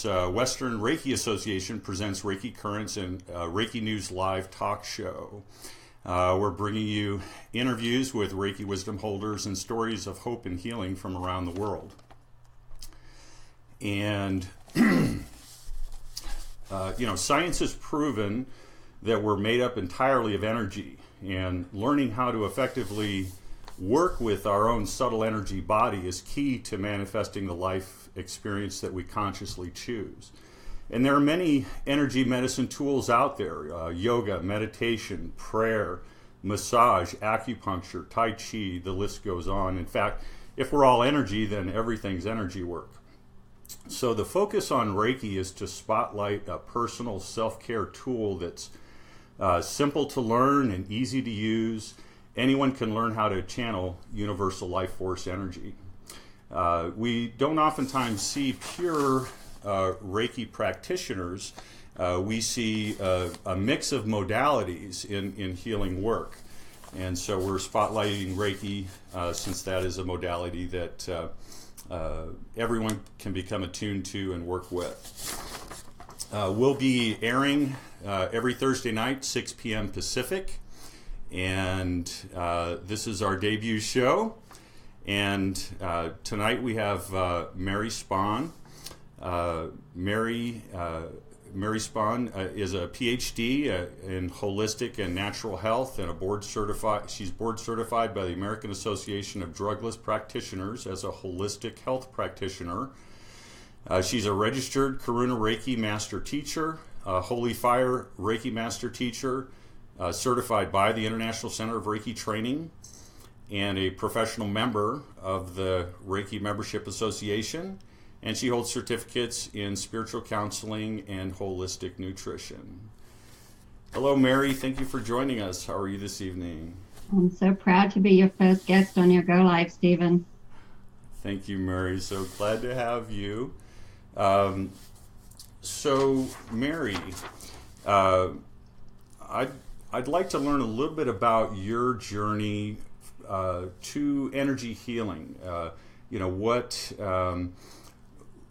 Massachusetts Western Reiki Association presents Reiki Currents and Reiki News Live Talk Show. We're bringing you interviews with Reiki wisdom holders and stories of hope and healing from around the world. And, science has proven that we're made up entirely of energy, and learning how to effectively work with our own subtle energy body is key to manifesting the life experience that we consciously choose. And there are many energy medicine tools out there: yoga, meditation, prayer, massage, acupuncture, tai chi, the list goes on. In fact, if we're all energy, then everything's energy work. So the focus on Reiki is to spotlight a personal self-care tool that's simple to learn and easy to use. Anyone can learn how to channel universal life force energy. We don't oftentimes see pure Reiki practitioners. We see a mix of modalities in healing work. And so we're spotlighting Reiki since that is a modality that everyone can become attuned to and work with. We'll be airing every Thursday night, 6 p.m. Pacific. And this is our debut show. And tonight we have Mary Spohn. Mary Spohn is a PhD in holistic and natural health, and she's board certified by the American Association of Drugless Practitioners as a holistic health practitioner. She's a registered Karuna Reiki master teacher, a Holy Fire Reiki master teacher, certified by the International Center of Reiki Training, and a professional member of the Reiki Membership Association. And she holds certificates in spiritual counseling and holistic nutrition. Hello, Mary. Thank you for joining us. How are you this evening? I'm so proud to be your first guest on your Go Live, Stephen. Thank you, Mary. So glad to have you. So, Mary, I'd like to learn a little bit about your journey to energy healing.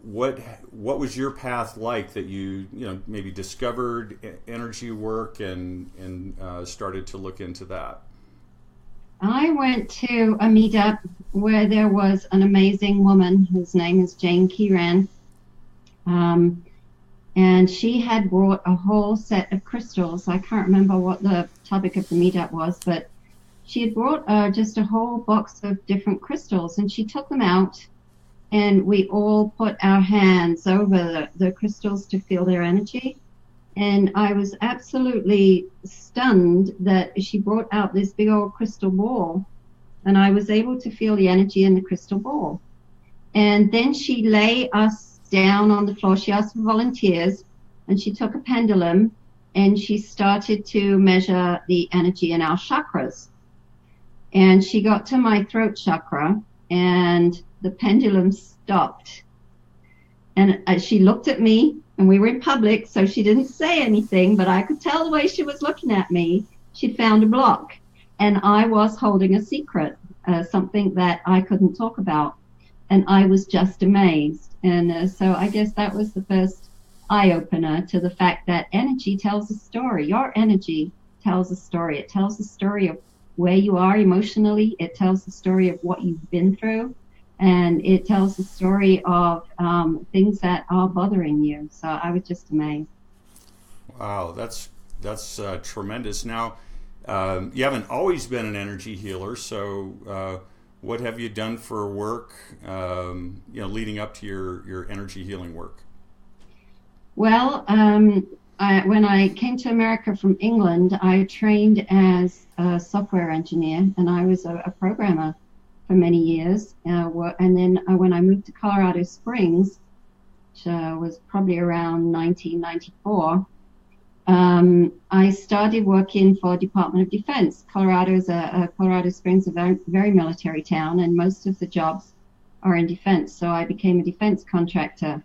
What was your path like that you maybe discovered energy work and started to look into that? I went to a meetup where there was an amazing woman whose name is Jane Kieran. And she had brought a whole set of crystals. I can't remember what the topic of the meetup was, but she had brought just a whole box of different crystals, and she took them out, and we all put our hands over the crystals to feel their energy. And I was absolutely stunned that she brought out this big old crystal ball, and I was able to feel the energy in the crystal ball. And then she lay us down on the floor. She asked for volunteers, and she took a pendulum and she started to measure the energy in our chakras. And she got to my throat chakra, and the pendulum stopped. And she looked at me, and we were in public, so she didn't say anything, but I could tell the way she was looking at me. She'd found a block, and I was holding a secret, something that I couldn't talk about. And I was just amazed. And so I guess that was the first eye-opener to the fact that energy tells a story. Your energy tells a story. It tells the story of where you are emotionally. It tells the story of what you've been through. And it tells the story of things that are bothering you. So I was just amazed. Wow, that's tremendous. Now, you haven't always been an energy healer, so what have you done for work, leading up to your energy healing work? Well, when I came to America from England, I trained as a software engineer, and I was a programmer for many years. And then when I moved to Colorado Springs, which was probably around 1994, I started working for Department of Defense. Colorado Springs is a very, very military town, and most of the jobs are in defense. So I became a defense contractor.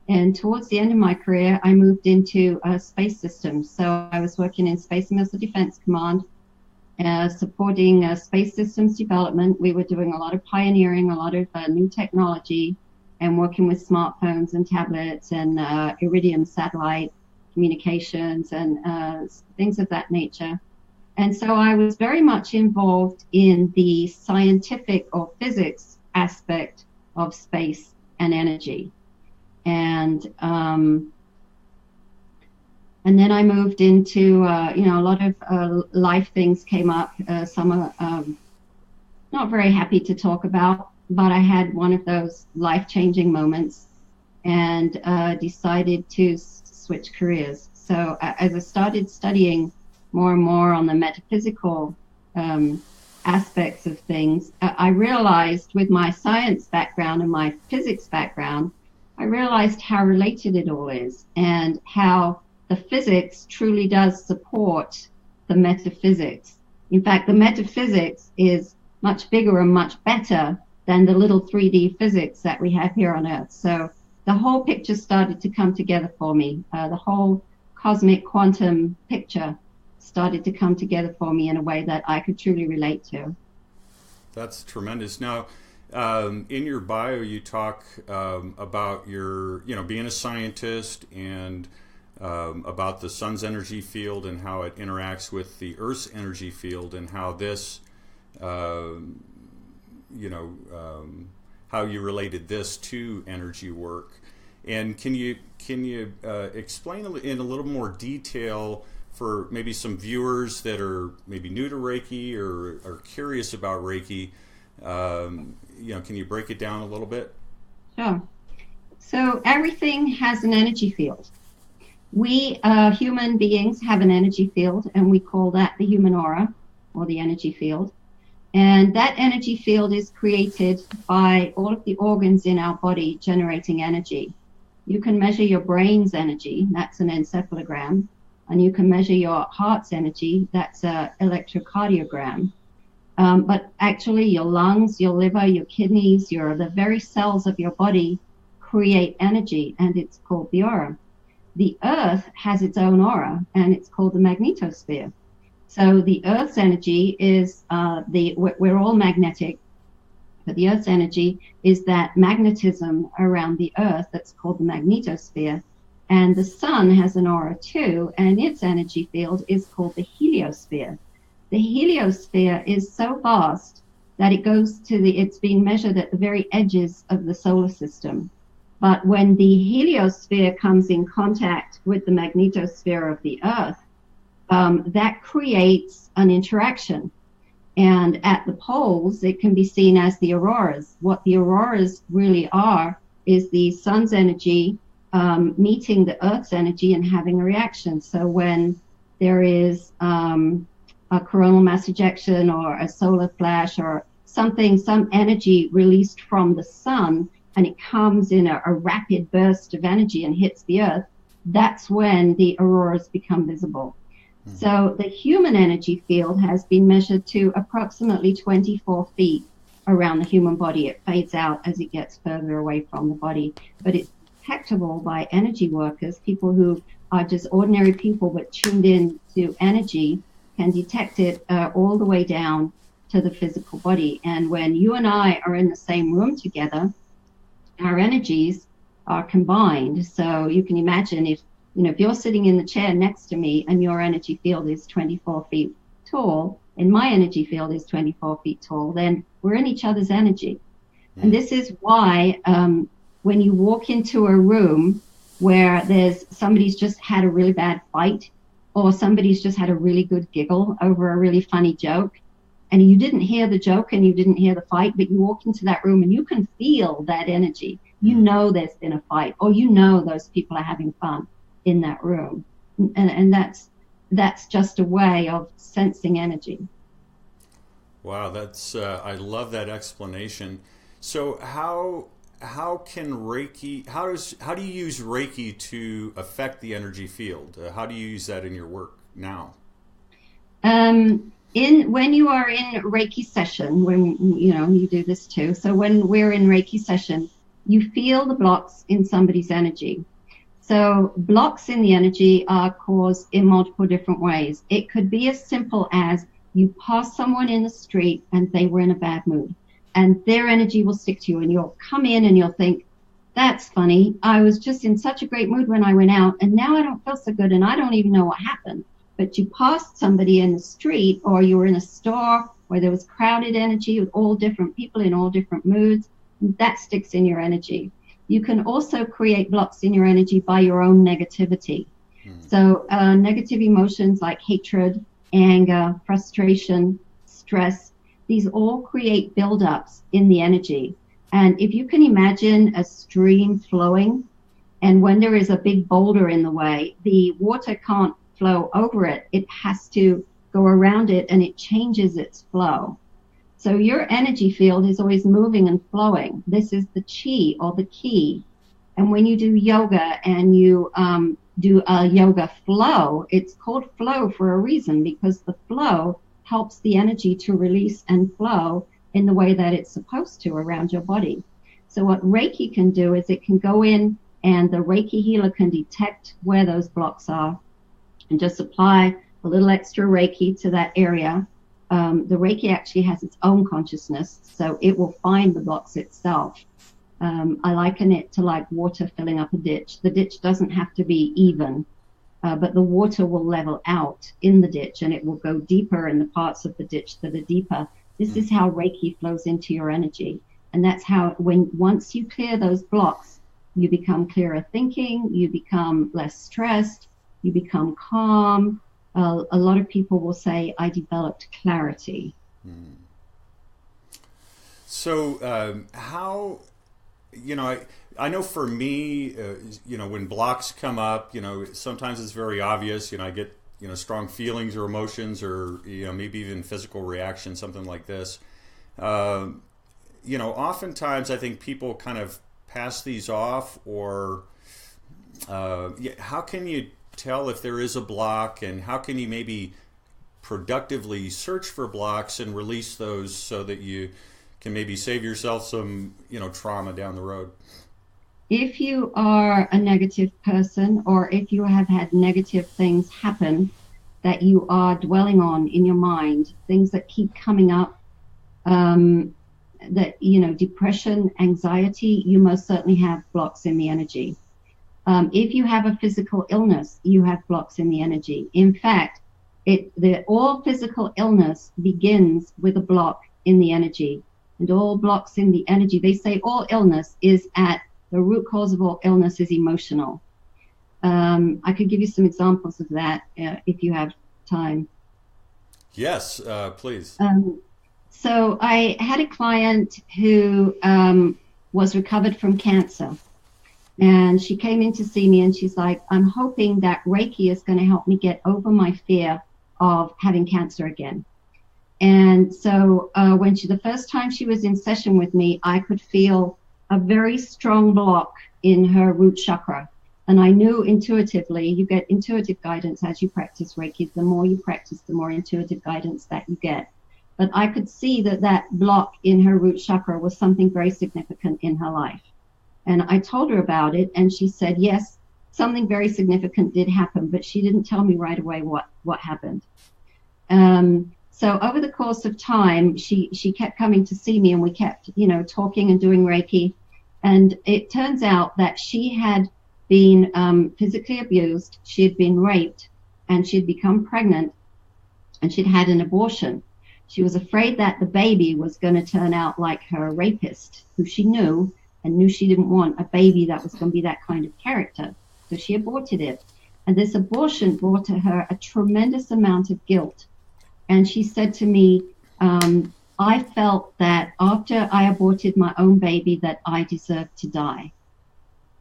And towards the end of my career, I moved into space systems. So I was working in Space and Missile Defense Command, supporting space systems development. We were doing a lot of pioneering, a lot of new technology, and working with smartphones and tablets and Iridium satellite communications and things of that nature. And so I was very much involved in the scientific or physics aspect of space and energy. And then I moved into, a lot of life things came up. Some are not very happy to talk about, but I had one of those life-changing moments and decided to switch careers. So as I started studying more and more on the metaphysical aspects of things, I realized with my science background and my physics background, I realized how related it all is and how the physics truly does support the metaphysics. In fact, the metaphysics is much bigger and much better than the little 3D physics that we have here on Earth. So the whole picture started to come together for me. The whole cosmic quantum picture started to come together for me in a way that I could truly relate to. That's tremendous. Now, in your bio, you talk about your, being a scientist and about the sun's energy field and how it interacts with the Earth's energy field and how this, how you related this to energy work. And can you explain in a little more detail for maybe some viewers that are maybe new to Reiki or are curious about Reiki? Can you break it down a little bit? Sure. So everything has an energy field. We human beings have an energy field, and we call that the human aura, or the energy field. And that energy field is created by all of the organs in our body generating energy. You can measure your brain's energy, that's an encephalogram, and you can measure your heart's energy, that's an electrocardiogram. But actually your lungs, your liver, your kidneys, the very cells of your body create energy, and it's called the aura. The Earth has its own aura, and it's called the magnetosphere. So the Earth's energy is we're all magnetic, but the Earth's energy is that magnetism around the Earth that's called the magnetosphere. And the sun has an aura too, and its energy field is called the heliosphere. The heliosphere is so vast that it's being measured at the very edges of the solar system. But when the heliosphere comes in contact with the magnetosphere of the Earth, that creates an interaction. And at the poles, it can be seen as the auroras. What the auroras really are is the sun's energy meeting the Earth's energy and having a reaction. So when there is a coronal mass ejection or a solar flash or some energy released from the sun, and it comes in a rapid burst of energy and hits the Earth, that's when the auroras become visible. Mm-hmm. So the human energy field has been measured to approximately 24 feet around the human body. It fades out as it gets further away from the body, but it's detectable by energy workers, people who are just ordinary people but tuned in to energy can detect it all the way down to the physical body. And when you and I are in the same room together, our energies are combined. So you can imagine if you're sitting in the chair next to me and your energy field is 24 feet tall and my energy field is 24 feet tall, then we're in each other's energy. Mm. And this is why when you walk into a room where somebody's just had a really bad fight or somebody's just had a really good giggle over a really funny joke, and you didn't hear the joke and you didn't hear the fight, but you walk into that room and you can feel that energy. You know there's been a fight, or those people are having fun in that room. And that's just a way of sensing energy. Wow, that's I love that explanation. So how can Reiki, how do you use Reiki to affect the energy field? How do you use that in your work now? When you are in Reiki session, when you do this too. So when we're in Reiki session, you feel the blocks in somebody's energy. So blocks in the energy are caused in multiple different ways. It could be as simple as you pass someone in the street and they were in a bad mood, and their energy will stick to you, and you'll come in and you'll think, that's funny. I was just in such a great mood when I went out, and now I don't feel so good, and I don't even know what happened. But you passed somebody in the street, or you were in a store where there was crowded energy with all different people in all different moods, and that sticks in your energy. You can also create blocks in your energy by your own negativity. So negative emotions like hatred, anger, frustration, stress, these all create buildups in the energy. And if you can imagine a stream flowing, and when there is a big boulder in the way, the water can't flow over it. It has to go around it, and it changes its flow. So your energy field is always moving and flowing. This is the chi, or the key. And when you do yoga and you do a yoga flow, it's called flow for a reason, because the flow helps the energy to release and flow in the way that it's supposed to around your body. So what Reiki can do is it can go in, and the Reiki healer can detect where those blocks are and just apply a little extra Reiki to that area. The Reiki actually has its own consciousness, so it will find the blocks itself. I liken it to like water filling up a ditch. The ditch doesn't have to be even, but the water will level out in the ditch, and it will go deeper in the parts of the ditch that are deeper. This is how Reiki flows into your energy. And that's how, once you clear those blocks, you become clearer thinking, you become less stressed, you become calm. A lot of people will say, I developed clarity. So how, I know for me, when blocks come up, sometimes it's very obvious, I get, strong feelings or emotions, or, maybe even physical reaction, something like this. Oftentimes I think people kind of pass these off, or how can you tell if there is a block, and how can you maybe productively search for blocks and release those so that you can maybe save yourself some, trauma down the road? If you are a negative person, or if you have had negative things happen that you are dwelling on in your mind, things that keep coming up, depression, anxiety, you most certainly have blocks in the energy. If you have a physical illness, you have blocks in the energy. In fact, all physical illness begins with a block in the energy, and all blocks in the energy. They say all illness is the root cause of all illness is emotional. I could give you some examples of that if you have time. Yes, please. So I had a client who was recovered from cancer. And she came in to see me, and she's like, I'm hoping that Reiki is going to help me get over my fear of having cancer again. And so the first time she was in session with me, I could feel a very strong block in her root chakra. And I knew intuitively, you get intuitive guidance as you practice Reiki. The more you practice, the more intuitive guidance that you get. But I could see that block in her root chakra was something very significant in her life. And I told her about it, and she said, yes, something very significant did happen, but she didn't tell me right away what happened. So over the course of time, she kept coming to see me, and we kept, talking and doing Reiki. And it turns out that she had been physically abused, she had been raped, and she'd become pregnant, and she'd had an abortion. She was afraid that the baby was going to turn out like her rapist, who she knew, and knew she didn't want a baby that was going to be that kind of character. So she aborted it. And this abortion brought to her a tremendous amount of guilt. And she said to me, I felt that after I aborted my own baby that I deserved to die.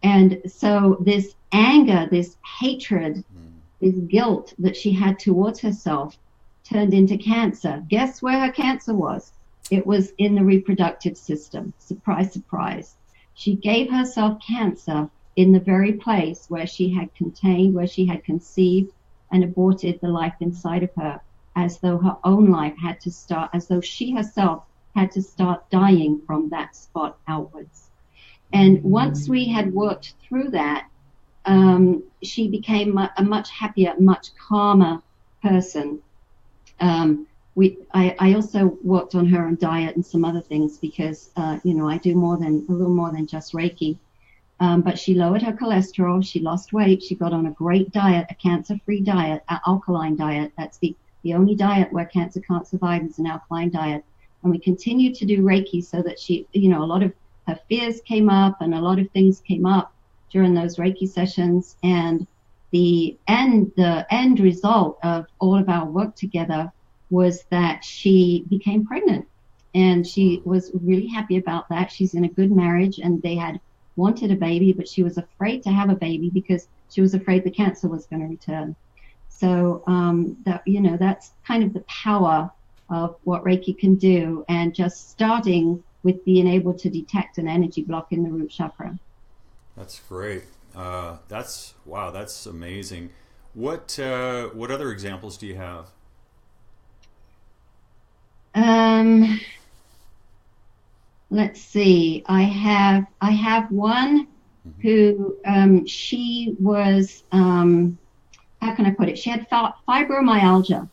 And so this anger, this hatred, this guilt that she had towards herself turned into cancer. Guess where her cancer was? It was in the reproductive system. Surprise, surprise. She gave herself cancer in the very place where she had contained, where she had conceived and aborted the life inside of her, as though her own life had to start, as though she herself had to start dying from that spot outwards. And once we had worked through that, she became a much happier, much calmer person. I also worked on her on diet and some other things because, I do a little more than just Reiki. But she lowered her cholesterol, she lost weight, she got on a great diet, a cancer-free diet, an alkaline diet. That's the only diet where cancer can't survive is an alkaline diet. And we continued to do Reiki so that she, a lot of her fears came up and a lot of things came up during those Reiki sessions. And the end result of all of our work together was that she became pregnant. And she was really happy about that. She's in a good marriage, and they had wanted a baby, but she was afraid to have a baby because she was afraid the cancer was going to return. So that's kind of the power of what Reiki can do, and just starting with being able to detect an energy block in the root chakra. That's great. That's amazing. What other examples do you have? Let's see. I have one who she was how can I put it? She had fibromyalgia,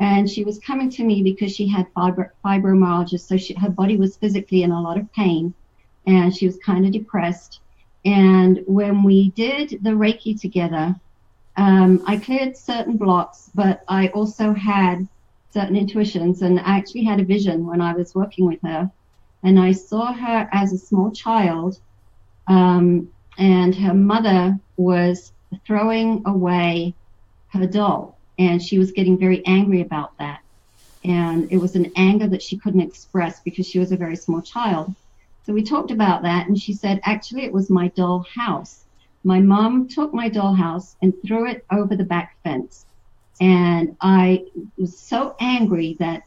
and she was coming to me because she had fibromyalgia. So her body was physically in a lot of pain, and she was kind of depressed. And when we did the Reiki together, I cleared certain blocks, but I also had certain intuitions, and I actually had a vision when I was working with her. And I saw her as a small child, and her mother was throwing away her doll, and she was getting very angry about that. And it was an anger that she couldn't express because she was a very small child. So we talked about that, and she said, actually, it was my doll house. My mom took my doll house and threw it over the back fence. And I was so angry that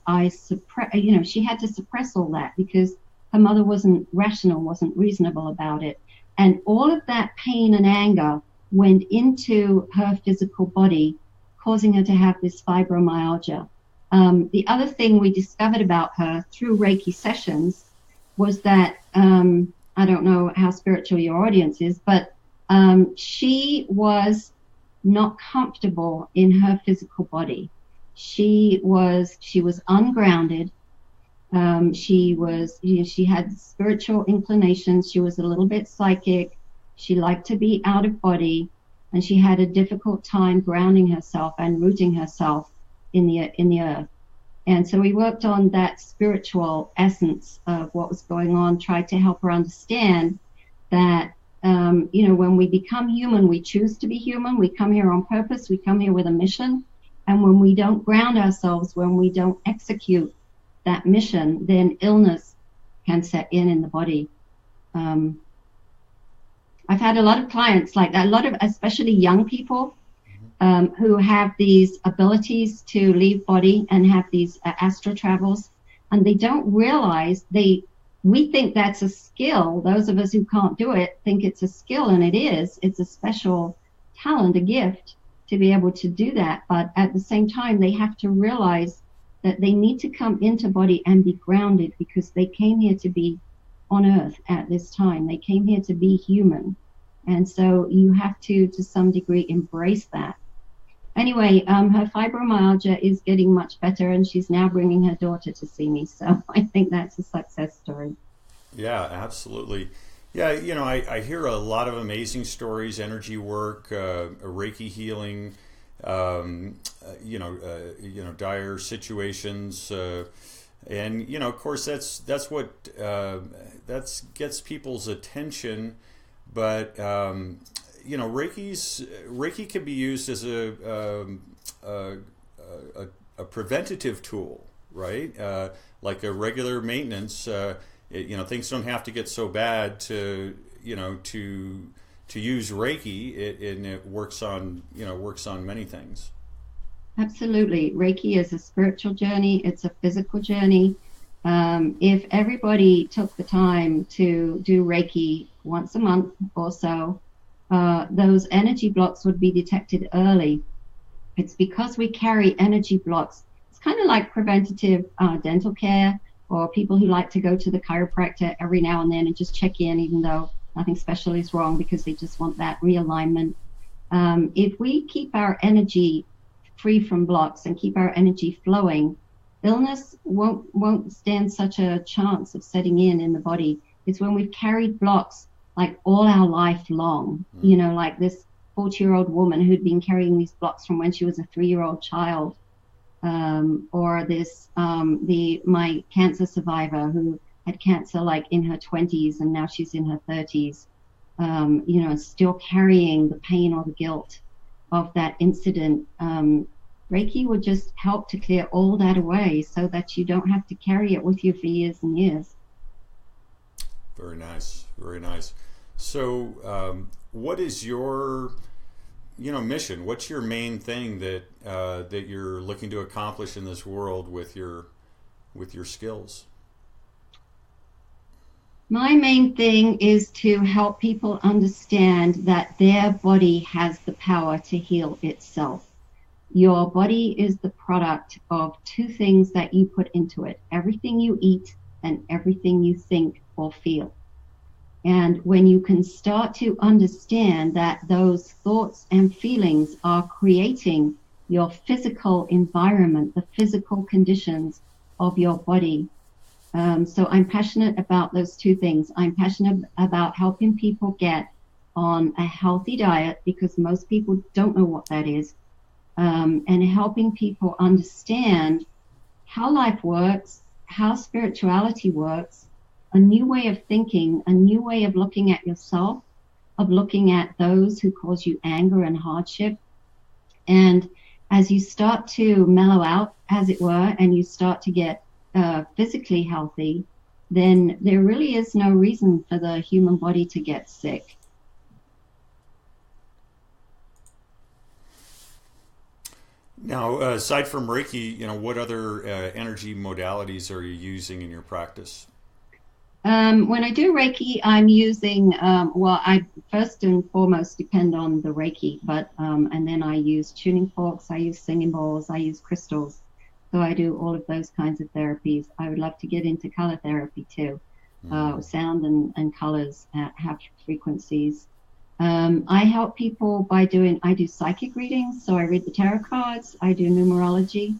she had to suppress all that because her mother wasn't rational, wasn't reasonable about it. And all of that pain and anger went into her physical body, causing her to have this fibromyalgia. The other thing we discovered about her through Reiki sessions was that, I don't know how spiritual your audience is, but she was not comfortable in her physical body. She was ungrounded. She had spiritual inclinations. She was a little bit psychic. She liked to be out of body, and she had a difficult time grounding herself and rooting herself in the earth. And so we worked on that spiritual essence of what was going on, tried to help her understand that, when we become human, we choose to be human. We come here on purpose. We come here with a mission. And when we don't ground ourselves, when we don't execute that mission, then illness can set in the body. I've had a lot of clients like that, especially young people who have these abilities to leave body and have these astral travels, and they don't realize we think that's a skill. Those of us who can't do it think it's a skill, and it is. It's a special talent, a gift to be able to do that. But at the same time, they have to realize that they need to come into body and be grounded because they came here to be on earth at this time. They came here to be human. And so you have to some degree, embrace that. Anyway, her fibromyalgia is getting much better, and she's now bringing her daughter to see me. So I think that's a success story. Yeah, absolutely. Yeah, I hear a lot of amazing stories, energy work, Reiki healing, dire situations, and of course that's what that gets people's attention. But Reiki can be used as a preventative tool, right? Like a regular maintenance. Things don't have to get so bad to use Reiki. It works on many things. Absolutely. Reiki is a spiritual journey. It's a physical journey. If everybody took the time to do Reiki once a month or so, those energy blocks would be detected early. It's because we carry energy blocks. It's kind of like preventative dental care, or people who like to go to the chiropractor every now and then and just check in, even though nothing special is wrong, because they just want that realignment. If we keep our energy free from blocks and keep our energy flowing, illness won't stand such a chance of setting in the body. It's when we've carried blocks like all our life long. You know, like this 40-year-old woman who'd been carrying these blocks from when she was a 3-year-old child, or this my cancer survivor who had cancer like in her 20s and now she's in her 30s, you know, still carrying the pain or the guilt of that incident. Reiki would just help to clear all that away so that you don't have to carry it with you for years and years. Very nice, very nice. So, what is your, mission? What's your main thing that that you're looking to accomplish in this world with your skills? My main thing is to help people understand that their body has the power to heal itself. Your body is the product of two things that you put into it: everything you eat and everything you think or feel. And when you can start to understand that those thoughts and feelings are creating your physical environment, the physical conditions of your body. So I'm passionate about those two things. I'm passionate about helping people get on a healthy diet, because most people don't know what that is. And helping people understand how life works, how spirituality works, a new way of thinking, a new way of looking at yourself, of looking at those who cause you anger and hardship. And as you start to mellow out, as it were, and you start to get physically healthy, then there really is no reason for the human body to get sick. Now, aside from Reiki, what other energy modalities are you using in your practice? When I do Reiki, I'm using, I first and foremost depend on the Reiki, but and then I use tuning forks, I use singing bowls, I use crystals. So I do all of those kinds of therapies. I would love to get into color therapy too, sound and colors at half frequencies. I help people by I do psychic readings, so I read the tarot cards, I do numerology.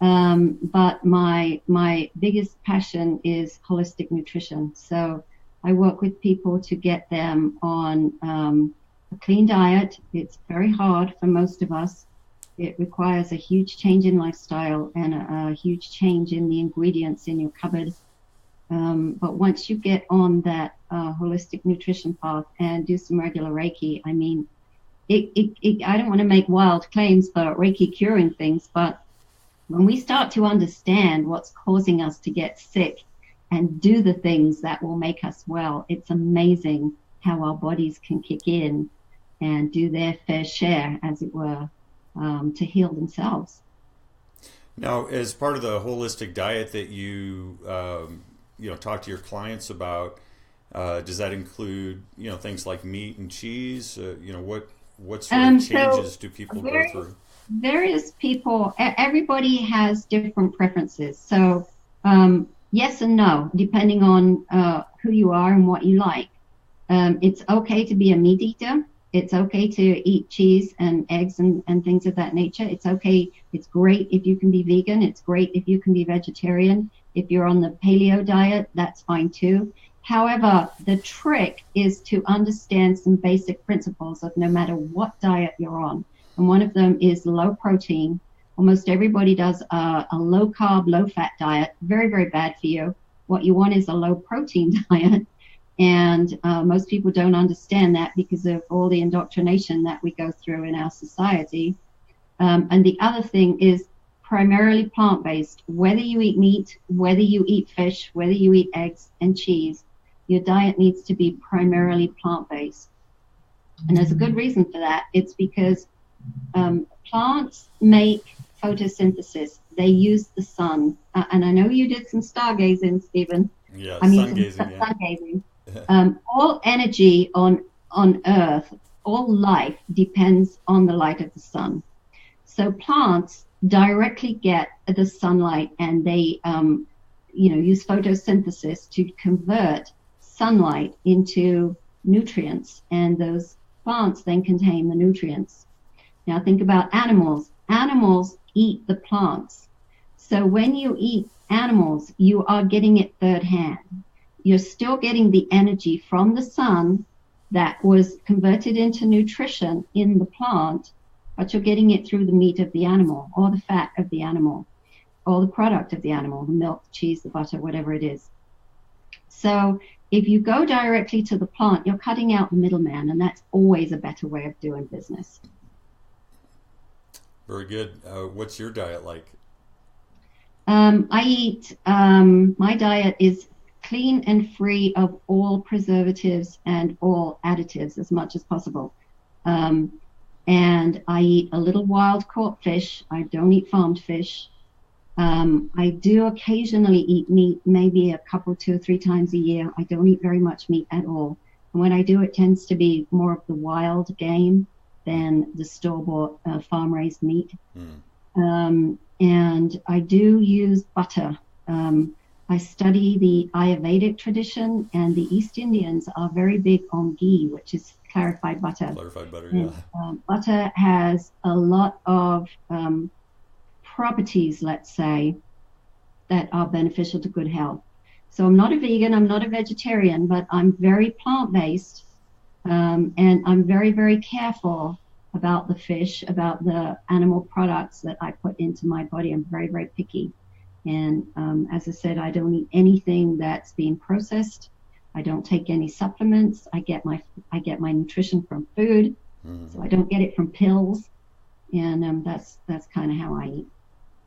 But my biggest passion is holistic nutrition. So I work with people to get them on a clean diet. It's very hard for most of us. It requires a huge change in lifestyle and a huge change in the ingredients in your cupboard. But once you get on that holistic nutrition path and do some regular Reiki, I mean, I don't want to make wild claims for Reiki curing things, but when we start to understand what's causing us to get sick and do the things that will make us well, it's amazing how our bodies can kick in and do their fair share, as it were, to heal themselves. Now, as part of the holistic diet that you talk to your clients about, does that include things like meat and cheese? What sort of changes do people go through? Various people, everybody has different preferences. So yes and no, depending on who you are and what you like. It's okay to be a meat eater. It's okay to eat cheese and eggs and things of that nature. It's okay. It's great if you can be vegan. It's great if you can be vegetarian. If you're on the paleo diet, that's fine too. However, the trick is to understand some basic principles of no matter what diet you're on. And one of them is low protein. Almost everybody does a low carb, low fat diet. Very, very bad for you. What you want is a low protein diet. And most people don't understand that because of all the indoctrination that we go through in our society. And the other thing is primarily plant-based. Whether you eat meat, whether you eat fish, whether you eat eggs and cheese, your diet needs to be primarily plant-based. And there's a good reason for that. It's because plants make photosynthesis. They use the sun. And I know you did some stargazing, Stephen. Yeah, sun-gazing. All energy on Earth, all life depends on the light of the sun. So plants directly get the sunlight, and they use photosynthesis to convert sunlight into nutrients, and those plants then contain the nutrients. Now think about animals. Animals eat the plants. So when you eat animals, you are getting it third hand. you're still getting the energy from the sun that was converted into nutrition in the plant, but you're getting it through the meat of the animal or the fat of the animal or the product of the animal, the milk, the cheese, the butter, whatever it is. So if you go directly to the plant, you're cutting out the middleman, and that's always a better way of doing business. Very good. What's your diet like? My diet is clean and free of all preservatives and all additives as much as possible. And I eat a little wild caught fish. I don't eat farmed fish. I do occasionally eat meat, maybe a couple, 2 or 3 times a year. I don't eat very much meat at all. And when I do, it tends to be more of the wild game than the store-bought farm-raised meat. And I do use butter. I study the Ayurvedic tradition, and the East Indians are very big on ghee, which is clarified butter. Clarified butter, and, yeah. Butter has a lot of properties, let's say, that are beneficial to good health. So I'm not a vegan, I'm not a vegetarian, but I'm very plant-based, and I'm very, very careful about the fish, about the animal products that I put into my body. I'm very, very picky. And as I said, I don't eat anything that's being processed. I don't take any supplements. I get my nutrition from food, so I don't get it from pills. And that's kind of how I eat.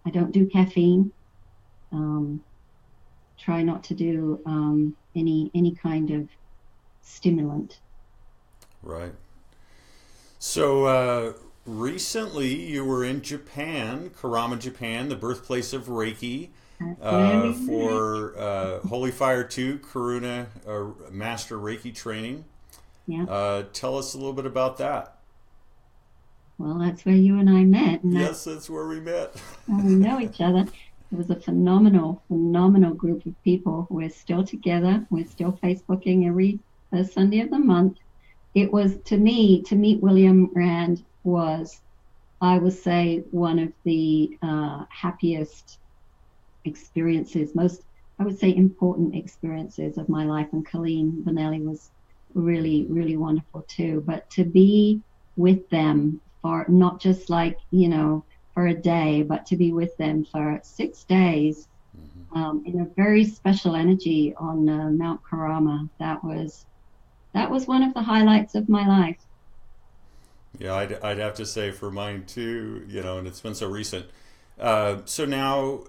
I don't do caffeine. Try not to do any kind of stimulant. Right. So recently you were in Japan, Karuna, Japan, the birthplace of Reiki, for Holy Fire 2, Karuna Master Reiki training. Yeah. Tell us a little bit about that. Well, that's where you and I met. And yes, that's where we met. We know each other. It was a phenomenal, phenomenal group of people. We're still together. We're still Facebooking every first Sunday of the month. It was, to me, to meet William Rand was, I would say, one of the happiest experiences, most, I would say, important experiences of my life. And Colleen Bonelli was really, really wonderful too. But to be with them for not just like, for a day, but to be with them for 6 days in a very special energy on Mount Karuna, that was one of the highlights of my life. Yeah, I'd have to say for mine too, and it's been so recent. So now,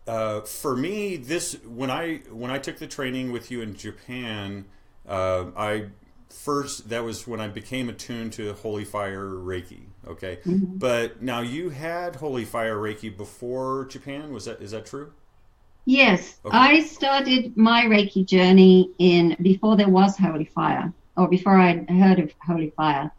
for me, when I took the training with you in Japan, that was when I became attuned to Holy Fire Reiki. Okay, but now you had Holy Fire Reiki before Japan. Is that true? Yes, okay. I started my Reiki journey before there was Holy Fire, or before I'd heard of Holy Fire.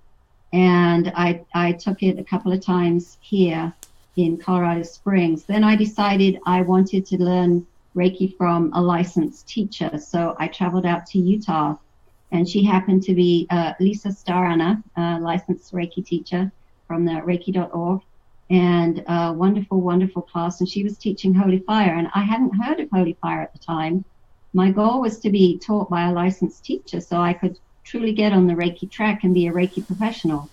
And I took it a couple of times here in Colorado Springs. Then I decided I wanted to learn Reiki from a licensed teacher. So I traveled out to Utah, and she happened to be Lisa Starana, a licensed Reiki teacher from the Reiki.org. And a wonderful, wonderful class. And she was teaching Holy Fire. And I hadn't heard of Holy Fire at the time. My goal was to be taught by a licensed teacher so I could truly get on the Reiki track and be a Reiki professional.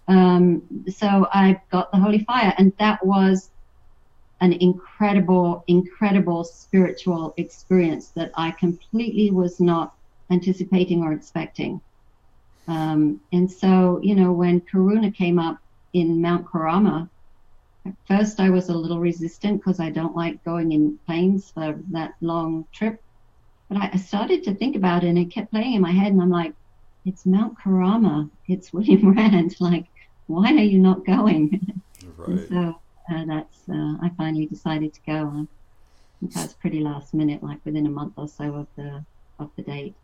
So I got the Holy Fire. And that was an incredible, incredible spiritual experience that I completely was not anticipating or expecting. And so, when Karuna came up in Mount Karuna, at first, I was a little resistant because I don't like going in planes for that long trip. But I started to think about it, and it kept playing in my head. And I'm like, it's Mount Karuna. It's William Rand. Like, why are you not going? Right. And so I finally decided to go. I think I was pretty last minute, like within a month or so of the date.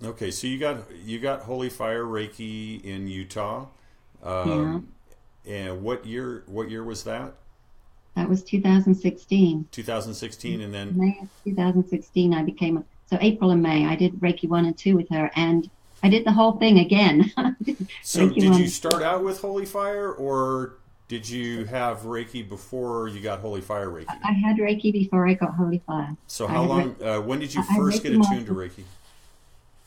Okay, so you got Holy Fire Reiki in Utah. Yeah. And what year was that? That was 2016. 2016, and then May of 2016, I became so April and May. I did Reiki 1 and 2 with her, and I did the whole thing again. So did you start out with Holy Fire, or did you have Reiki before you got Holy Fire Reiki? I had Reiki before I got Holy Fire. So how long? When did you first get attuned to Reiki?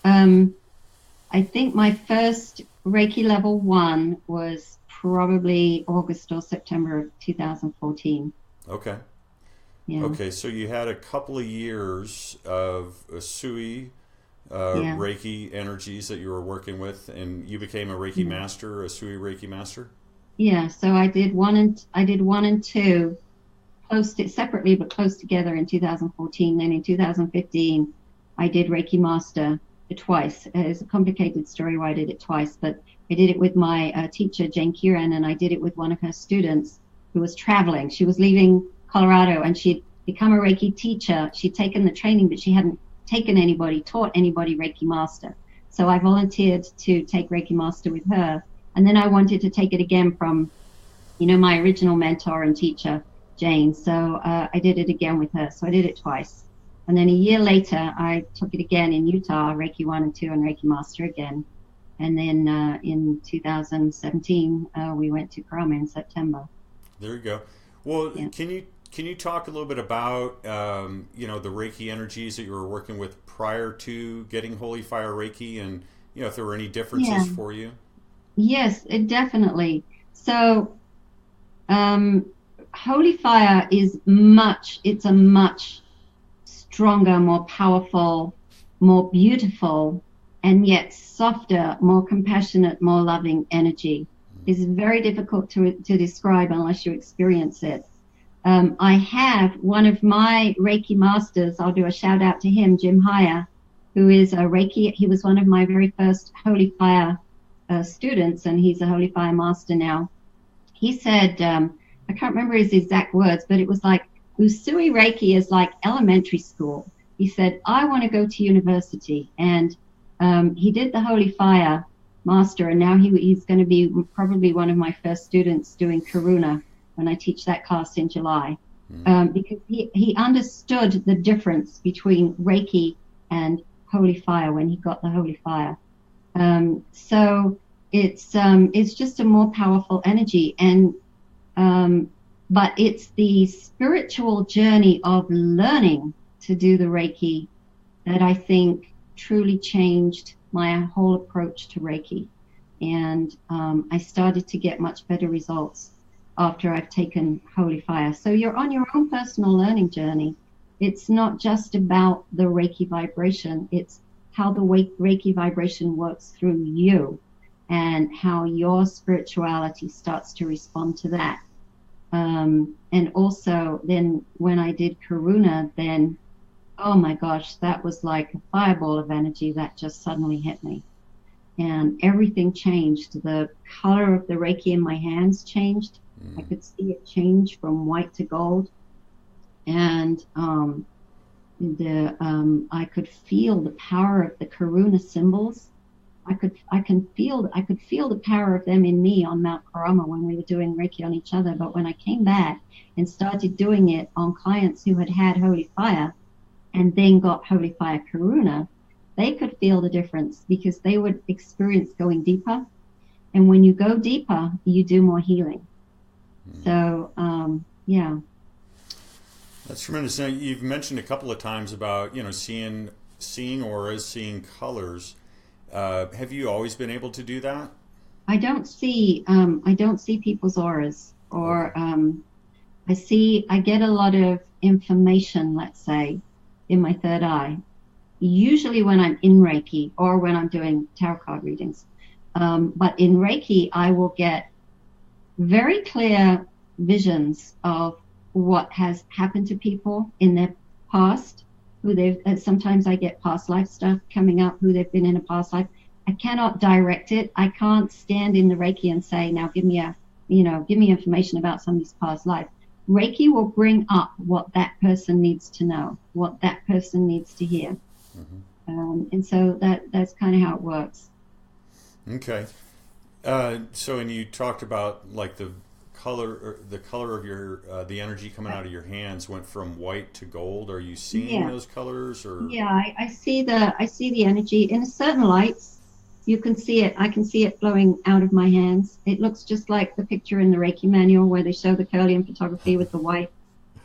I think my first Reiki level 1 was probably August or September of 2014. Okay. Yeah. Okay, so you had a couple of years of Sui Yeah. Reiki energies that you were working with, and you became a Reiki Yeah. master, a Sui Reiki master? Yeah. So I did one and two separately, but close together in 2014. Then in 2015, I did Reiki Master twice. It's a complicated story why I did it twice, but I did it with my teacher, Jane Kieran, and I did it with one of her students who was traveling. She was leaving Colorado and she'd become a Reiki teacher. She'd taken the training, but she hadn't taught anybody Reiki Master. So I volunteered to take Reiki Master with her. And then I wanted to take it again from, my original mentor and teacher, Jane. So I did it again with her. So I did it twice. And then a year later, I took it again in Utah, Reiki 1 and 2 and Reiki Master again. And then in 2017, we went to Karuna in September. There you go. Well, Yeah. can you talk a little bit about the Reiki energies that you were working with prior to getting Holy Fire Reiki, and if there were any differences for you? Yes, definitely. So Holy Fire is it's a much stronger, more powerful, more beautiful, and yet softer, more compassionate, more loving energy. It's very difficult to describe unless you experience it. I have one of my Reiki masters, I'll do a shout out to him, Jim Haya, who is a Reiki. He was one of my very first Holy Fire students, and he's a Holy Fire master now. He said, I can't remember his exact words, but it was like, Usui Reiki is like elementary school. He said, I want to go to university. And he did the Holy Fire master, and now he's going to be probably one of my first students doing Karuna when I teach that class in July. Because he understood the difference between Reiki and Holy Fire when he got the Holy Fire. So it's just a more powerful energy, and but it's the spiritual journey of learning to do the Reiki that I think truly changed my whole approach to Reiki. And I started to get much better results after I've taken Holy Fire. So you're on your own personal learning journey. It's not just about the Reiki vibration. It's how the Reiki vibration works through you and how your spirituality starts to respond to that. And also then when I did Karuna, then, oh my gosh, that was like a fireball of energy that just suddenly hit me. And everything changed. The color of the Reiki in my hands changed. I could see it change from white to gold. And I could feel the power of the Karuna symbols. I could feel the power of them in me on Mount Karuna when we were doing Reiki on each other. But when I came back and started doing it on clients who had Holy Fire and then got Holy Fire Karuna, they could feel the difference because they would experience going deeper. And when you go deeper, you do more healing. So, yeah. That's tremendous. Now, you've mentioned a couple of times about, seeing auras, seeing colors. Have you always been able to do that? I don't see people's auras, or I get a lot of information, let's say, in my third eye, usually when I'm in Reiki or when I'm doing tarot card readings. But in Reiki, I will get very clear visions of what has happened to people in their past, sometimes I get past life stuff coming up, who they've been in a past life. I cannot direct it. I can't stand in the Reiki and say, now give me information about somebody's past life. Reiki will bring up what that person needs to know, what that person needs to hear. And so that's kind of how it works. Okay. So, and you talked about like the color of your the energy coming out of your hands went from white to gold. Are you seeing those colors? Or I see the energy in certain lights. You can see it. I can see it flowing out of my hands. It looks just like the picture in the Reiki manual where they show the Kirlian photography with the white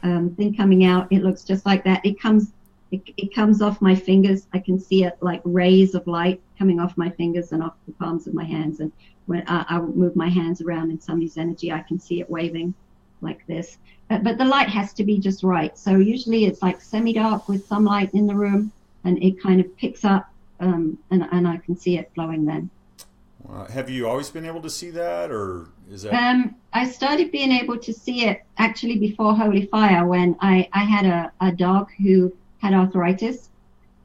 thing coming out. It looks just like that. It comes it comes off my fingers. I can see it like rays of light coming off my fingers and off the palms of my hands. And when I move my hands around in somebody's energy, I can see it waving like this. But the light has to be just right. So usually it's like semi-dark with some light in the room, and it kind of picks up, and I can see it flowing then. Have you always been able to see that, or is that? I started being able to see it actually before Holy Fire, when I had a dog who had arthritis,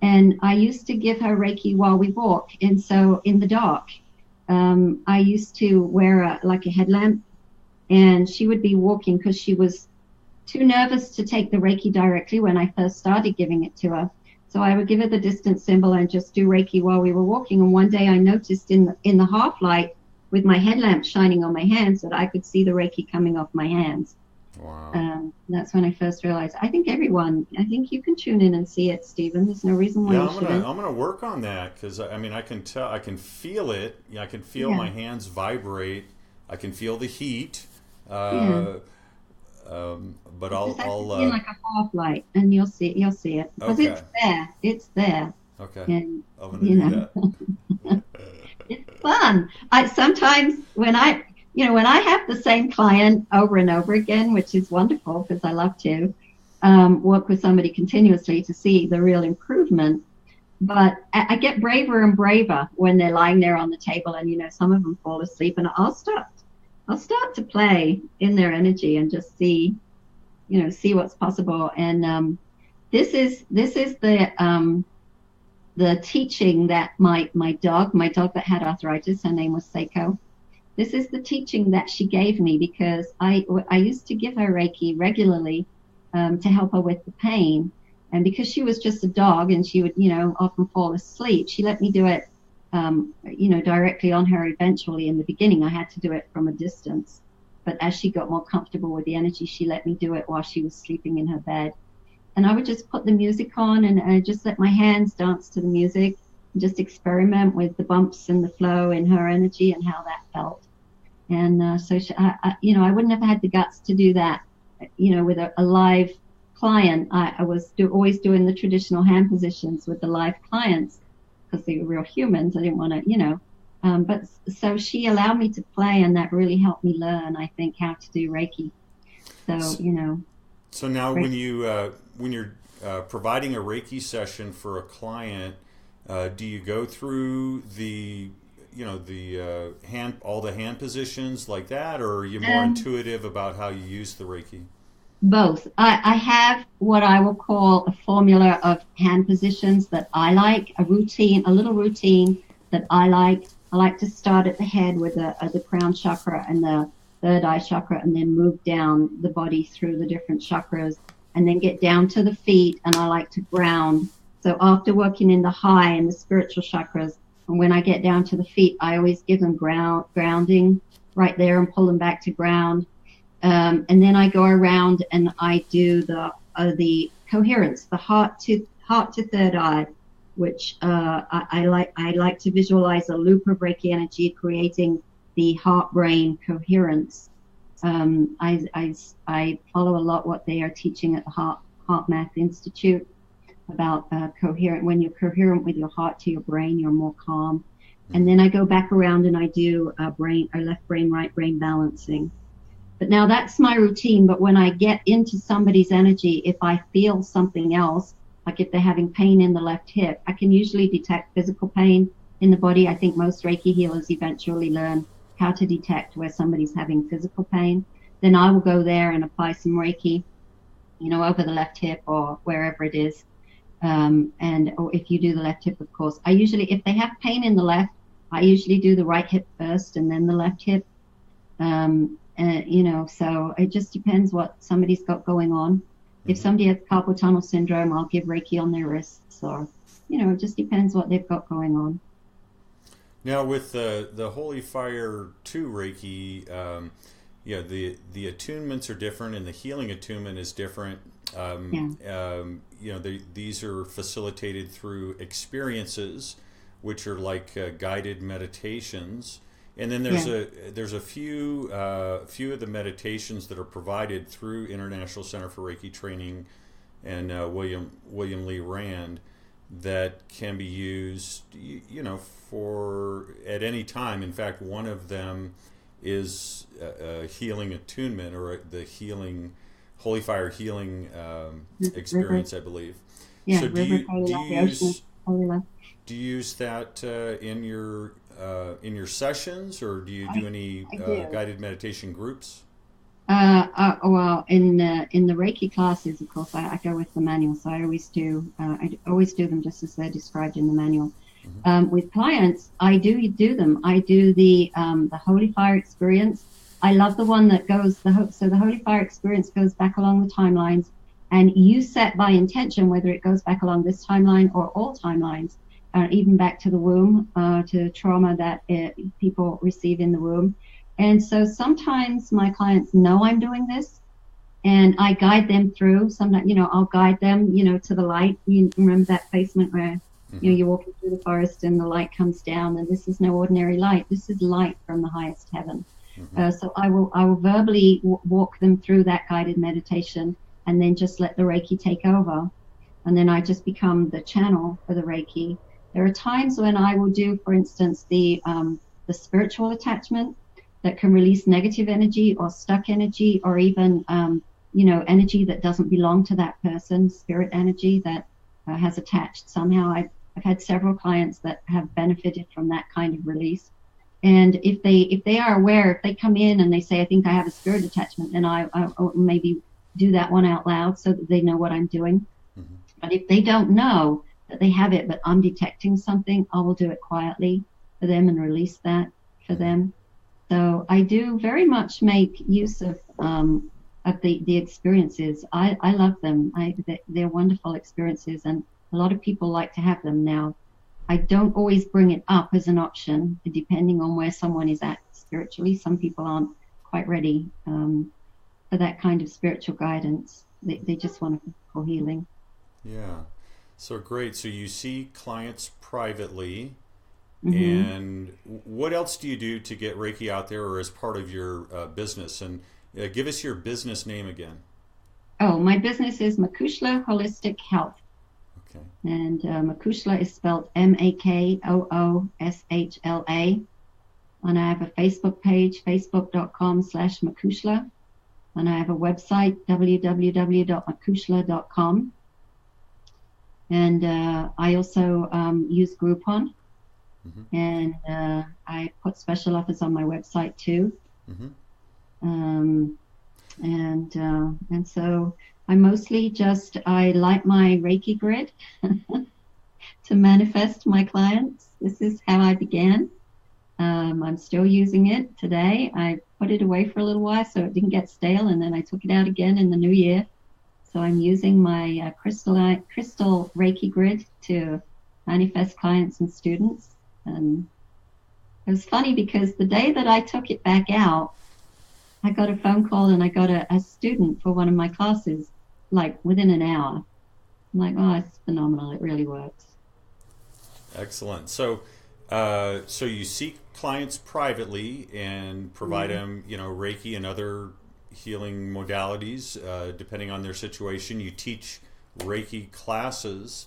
and I used to give her Reiki while we walk. And so in the dark, I used to wear like a headlamp, and she would be walking because she was too nervous to take the Reiki directly when I first started giving it to her. So I would give her the distance symbol and just do Reiki while we were walking. And one day I noticed in the half light with my headlamp shining on my hands that I could see the Reiki coming off my hands. Wow. That's when I first realized. I think you can tune in and see it, Stephen. There's no reason why you shouldn't. I'm gonna work on that, because I mean, I can tell, I can feel it. I can feel my hands vibrate. I can feel the heat. But I'll in like a half light, and you'll see it because it's there. Okay. And I'm gonna do that. It's fun. I sometimes when I have the same client over and over again, which is wonderful because I love to work with somebody continuously to see the real improvement. But I get braver and braver when they're lying there on the table, and some of them fall asleep, and I'll start to play in their energy and just see what's possible. And this is the teaching that my dog that had arthritis, her name was Seiko. This is the teaching that she gave me, because I used to give her Reiki regularly to help her with the pain. And because she was just a dog and she would, often fall asleep, she let me do it directly on her. Eventually, in the beginning, I had to do it from a distance. But as she got more comfortable with the energy, she let me do it while she was sleeping in her bed. And I would just put the music on, and I just let my hands dance to the music, and just experiment with the bumps and the flow in her energy and how that felt. And so I wouldn't have had the guts to do that, with a live client. I was always doing the traditional hand positions with the live clients, because they were real humans. I didn't want to, but so she allowed me to play, and that really helped me learn, I think, how to do Reiki. So now when you're providing a Reiki session for a client, do you go through all the hand positions like that, or are you more intuitive about how you use the Reiki? Both. I have what I will call a formula of hand positions that I like, a little routine that I like. I like to start at the head with the crown chakra and the third eye chakra, and then move down the body through the different chakras, and then get down to the feet, and I like to ground. So after working in the high and the spiritual chakras, and when I get down to the feet, I always give them grounding right there and pull them back to ground. And then I go around and I do the coherence, the heart to third eye, which I like to visualize a loop of Reiki energy creating the heart-brain coherence. I follow a lot what they are teaching at the Heart Math Institute about coherent. When you're coherent with your heart to your brain, you're more calm. And then I go back around and I do left brain, right brain balancing. But now that's my routine. But when I get into somebody's energy, if I feel something else, like if they're having pain in the left hip, I can usually detect physical pain in the body. I think most Reiki healers eventually learn how to detect where somebody's having physical pain. Then I will go there and apply some Reiki, over the left hip or wherever it is. Or if you do the left hip, of course, if they have pain in the left, I usually do the right hip first and then the left hip. So it just depends what somebody's got going on. If somebody has carpal tunnel syndrome, I'll give Reiki on their wrists, or, it just depends what they've got going on. Now with the Holy Fire 2 Reiki, the attunements are different, and the healing attunement is different. These are facilitated through experiences, which are like guided meditations. And then there's a few of the meditations that are provided through International Center for Reiki Training and William Lee Rand, that can be used, for at any time. In fact, one of them is a healing attunement, or the healing holy fire healing experience, I believe. Yeah, So do you use that in your sessions, or do you do any guided meditation groups? Well, in the Reiki classes, of course, I go with the manual, so I always do them just as they're described in the manual. With clients, I do them. I do the Holy Fire experience. I love the one that goes so the Holy Fire experience goes back along the timelines, and you set by intention whether it goes back along this timeline or all timelines, even back to the womb, to trauma that people receive in the womb. And so sometimes my clients know I'm doing this, and I guide them through. Sometimes, I'll guide them, to the light. You remember that placement where, you're walking through the forest and the light comes down, and this is no ordinary light. This is light from the highest heaven. So I will verbally walk them through that guided meditation, and then just let the Reiki take over. And then I just become the channel for the Reiki. There are times when I will do, for instance, the spiritual attachment that can release negative energy or stuck energy, or even, energy that doesn't belong to that person, spirit energy that has attached somehow. I've had several clients that have benefited from that kind of release. And if they are aware, if they come in and they say, I think I have a spirit attachment, then I'll maybe do that one out loud so that they know what I'm doing. But if they don't know that they have it, but I'm detecting something, I will do it quietly for them and release that for them. So I do very much make use of the experiences. I love them. They're wonderful experiences, and a lot of people like to have them now. I don't always bring it up as an option, depending on where someone is at spiritually. Some people aren't quite ready for that kind of spiritual guidance. They just want a physical healing. Yeah. So great. So you see clients privately. And what else do you do to get Reiki out there, or as part of your business? And give us your business name again. Oh, my business is Makooshla Holistic Health. Okay. And Makooshla is spelled Makooshla. And I have a Facebook page, facebook.com/Makooshla. And I have a website, www.makooshla.com. And I also use Groupon. And I put special offers on my website too. And so I mostly I light my Reiki grid to manifest my clients. This is how I began. I'm still using it today. I put it away for a little while so it didn't get stale, and then I took it out again in the new year. So I'm using my crystal Reiki grid to manifest clients and students. And it was funny because the day that I took it back out, I got a phone call, and I got a student for one of my classes, like within an hour. I'm like, oh, it's phenomenal. It really works. Excellent. So you seek clients privately and provide them, Reiki and other healing modalities, depending on their situation. You teach Reiki classes,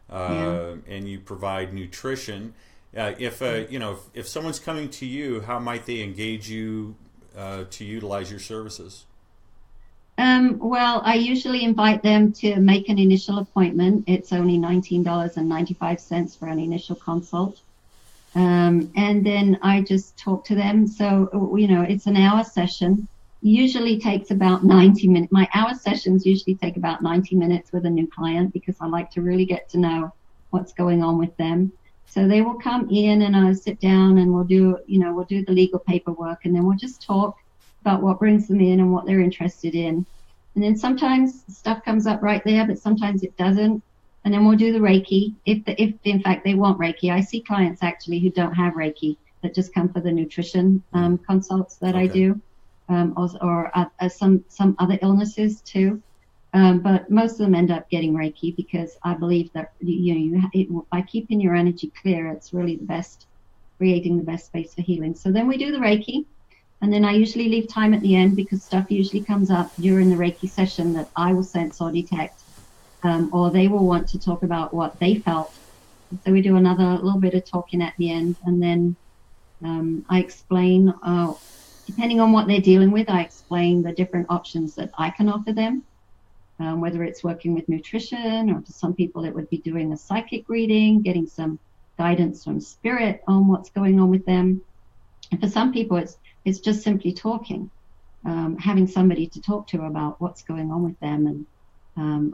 and you provide nutrition. If someone's coming to you, how might they engage you to utilize your services? Well, I usually invite them to make an initial appointment. It's only $19.95 for an initial consult. And then I just talk to them. So, it's an hour session. Usually takes about 90 minutes. My hour sessions usually take about 90 minutes with a new client, because I like to really get to know what's going on with them. So they will come in, and I'll sit down, and we'll do the legal paperwork, and then we'll just talk about what brings them in and what they're interested in. And then sometimes stuff comes up right there, but sometimes it doesn't. And then we'll do the Reiki. If in fact they want Reiki. I see clients actually who don't have Reiki that just come for the nutrition consults that I do, or some other illnesses too. But most of them end up getting Reiki, because I believe that by keeping your energy clear, it's really the best, creating the best space for healing. So then we do the Reiki, and then I usually leave time at the end, because stuff usually comes up during the Reiki session that I will sense or detect. or they will want to talk about what they felt. So we do another little bit of talking at the end, and then I explain, depending on what they're dealing with, I explain the different options that I can offer them, whether it's working with nutrition, or for some people it would be doing a psychic reading, getting some guidance from spirit on what's going on with them. And for some people, it's just simply talking, having somebody to talk to about what's going on with them. And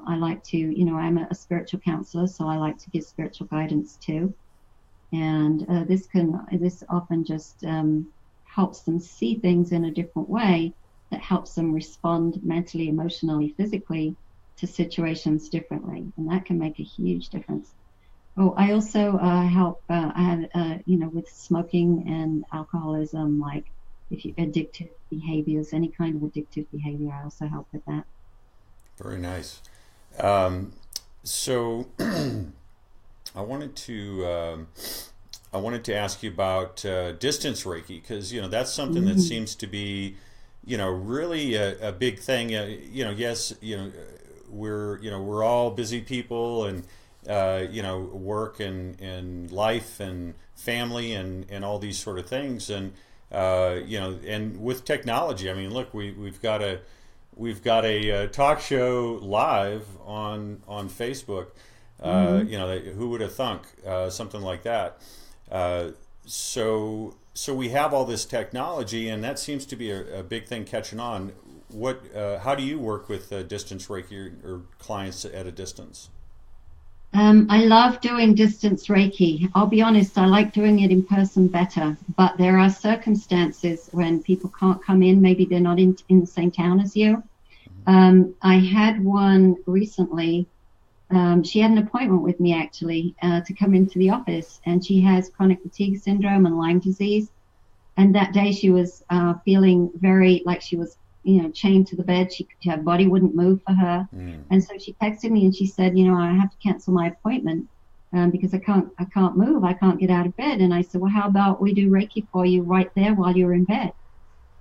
I like to, I'm a spiritual counselor, so I like to give spiritual guidance too. And this often just helps them see things in a different way, that helps them respond mentally, emotionally, physically to situations differently. And that can make a huge difference. Oh, I also help, with smoking and alcoholism, like if you addictive behaviors, any kind of addictive behavior, I also help with that. Very nice. So I wanted to ask you about distance Reiki, because that's something that seems to be really a big thing. Yes, we're all busy people, and work and life and family and all these sort of things, and and with technology, I mean, look, we've got a talk show live on Facebook. Who would have thunk something like that? So we have all this technology, and that seems to be a big thing catching on. How do you work with distance Reiki or clients at a distance? I love doing distance Reiki. I'll be honest, I like doing it in person better, but there are circumstances when people can't come in. Maybe they're not in the same town as you. I had one recently. She had an appointment with me, actually, to come into the office, and she has chronic fatigue syndrome and Lyme disease. And that day she was feeling very like she was chained to the bed. Her body wouldn't move for her. And so she texted me and she said, I have to cancel my appointment because I can't move. I can't get out of bed. And I said, well, how about we do Reiki for you right there while you're in bed?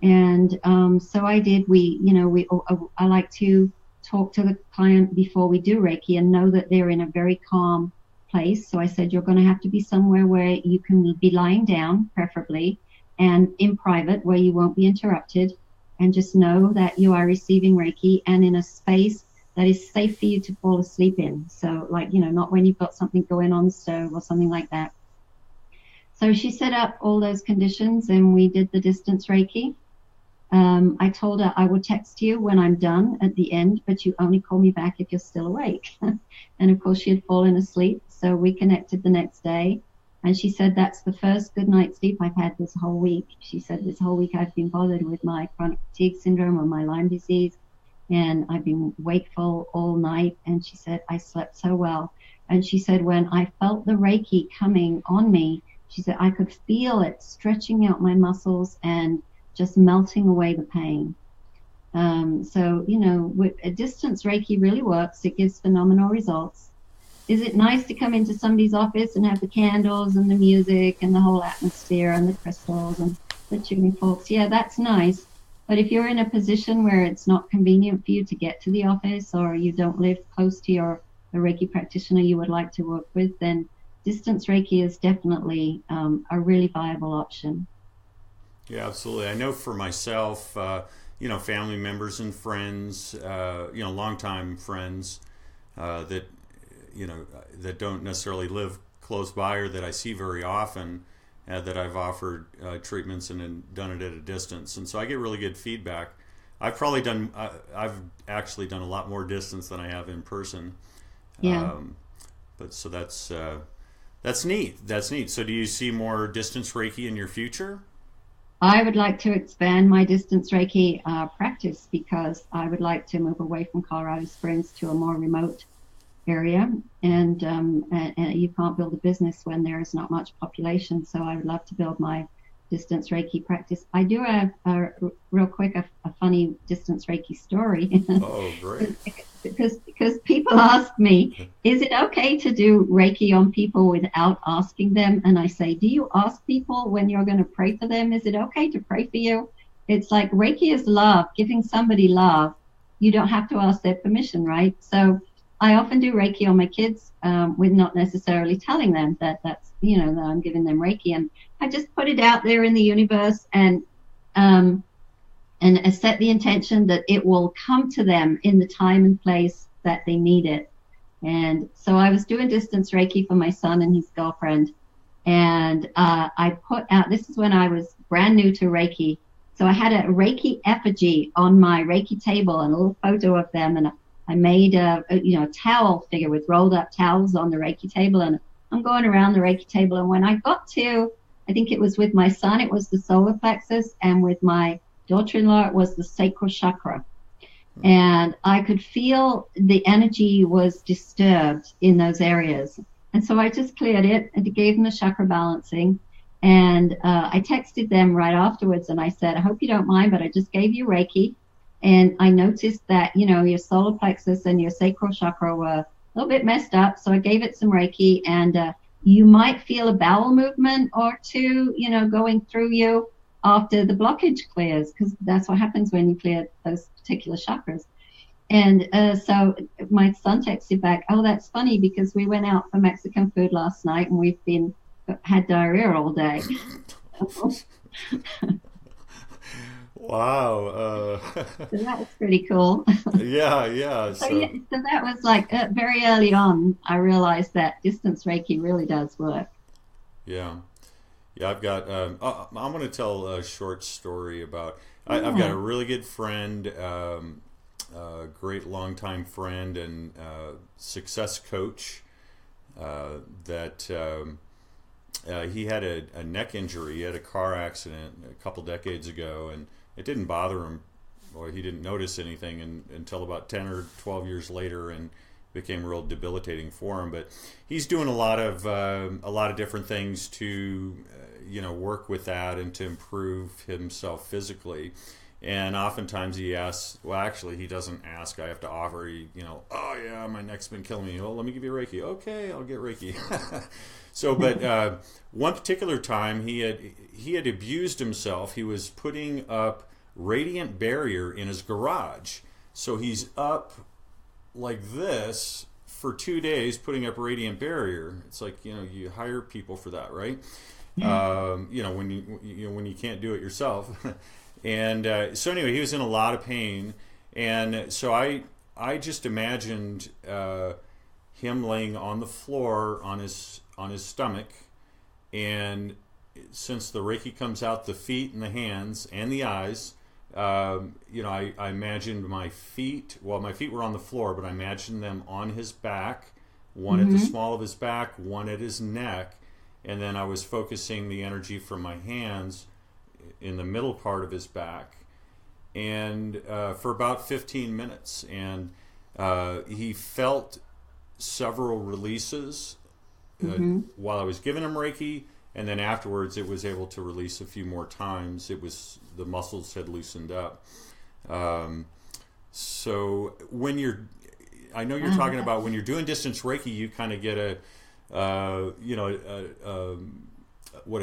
And so I did. I like to talk to the client before we do Reiki and know that they're in a very calm place. So I said, you're going to have to be somewhere where you can be lying down, preferably, and in private where you won't be interrupted. And just know that you are receiving Reiki and in a space that is safe for you to fall asleep in. So not when you've got something going on the stove or something like that. So she set up all those conditions and we did the distance Reiki. I told her I would text you when I'm done at the end, but you only call me back if you're still awake. And of course she had fallen asleep. So we connected the next day. And she said, that's the first good night's sleep I've had this whole week. She said, this whole week I've been bothered with my chronic fatigue syndrome or my Lyme disease. And I've been wakeful all night. And she said, I slept so well. And she said, when I felt the Reiki coming on me, she said, I could feel it stretching out my muscles and just melting away the pain. With a distance Reiki really works. It gives phenomenal results. Is it nice to come into somebody's office and have the candles and the music and the whole atmosphere and the crystals and the tuning forks? Yeah, that's nice. But if you're in a position where it's not convenient for you to get to the office, or you don't live close to the Reiki practitioner you would like to work with, then distance Reiki is definitely a really viable option. Yeah, absolutely. I know for myself, family members and friends, longtime friends that don't necessarily live close by or that I see very often, that I've offered treatments and done it at a distance. And so I get really good feedback. I've actually done a lot more distance than I have in person. Yeah. But so that's neat. That's neat. So do you see more distance Reiki in your future? I would like to expand my distance Reiki practice because I would like to move away from Colorado Springs to a more remote area, and you can't build a business when there is not much population. So I would love to build my distance Reiki practice. I do have real quick a funny distance Reiki story. Oh, great! because people ask me, is it okay to do Reiki on people without asking them? And I say, do you ask people when you're going to pray for them? Is it okay to pray for you? It's like Reiki is love, giving somebody love. You don't have to ask their permission, right? So I often do Reiki on my kids with not necessarily telling them that that's, that I'm giving them Reiki. And I just put it out there in the universe and set the intention that it will come to them in the time and place that they need it. And so I was doing distance Reiki for my son and his girlfriend. And I put out, this is when I was brand new to Reiki. So I had a Reiki effigy on my Reiki table and a little photo of them. And I made a towel figure with rolled up towels on the Reiki table. And I'm going around the Reiki table. And when I got to, I think it was with my son, it was the solar plexus. And with my daughter-in-law, it was the sacral chakra. And I could feel the energy was disturbed in those areas. And so I just cleared it and gave them a chakra balancing. And I texted them right afterwards and I said, I hope you don't mind, but I just gave you Reiki. And I noticed that, your solar plexus and your sacral chakra were a little bit messed up. So I gave it some Reiki, and you might feel a bowel movement or two, going through you after the blockage clears, because that's what happens when you clear those particular chakras. And so my son texted back, oh, that's funny because we went out for Mexican food last night and we've had diarrhea all day. Wow. So that was pretty cool. Yeah. So that was like very early on, I realized that distance Reiki really does work. Yeah. I've got, I'm going to tell a short story about, I've got a really good friend, great longtime friend and success coach that he had a neck injury. He had a car accident a couple decades ago, and it didn't bother him, or he didn't notice anything until about 10 or 12 years later, and became real debilitating for him. But he's doing a lot of different things to work with that and to improve himself physically. And oftentimes he asks, well, actually he doesn't ask, I have to offer, oh yeah, my neck's been killing me. Oh, let me give you Reiki. Okay, I'll get Reiki. So, but one particular time he had abused himself. He was putting up radiant barrier in his garage. So he's up like this for 2 days putting up radiant barrier. It's like, you hire people for that, right? When you can't do it yourself. And so anyway, he was in a lot of pain, and so I just imagined him laying on the floor on his stomach, and since the Reiki comes out the feet and the hands and the eyes, I imagined my feet. Well, my feet were on the floor, but I imagined them on his back, one at the small of his back, one at his neck, and then I was focusing the energy from my hands in the middle part of his back, and for about 15 minutes, and he felt several releases while I was giving him Reiki, and then afterwards it was able to release a few more times. The muscles had loosened up. So when I know you're talking about when you're doing distance Reiki, you kind of get a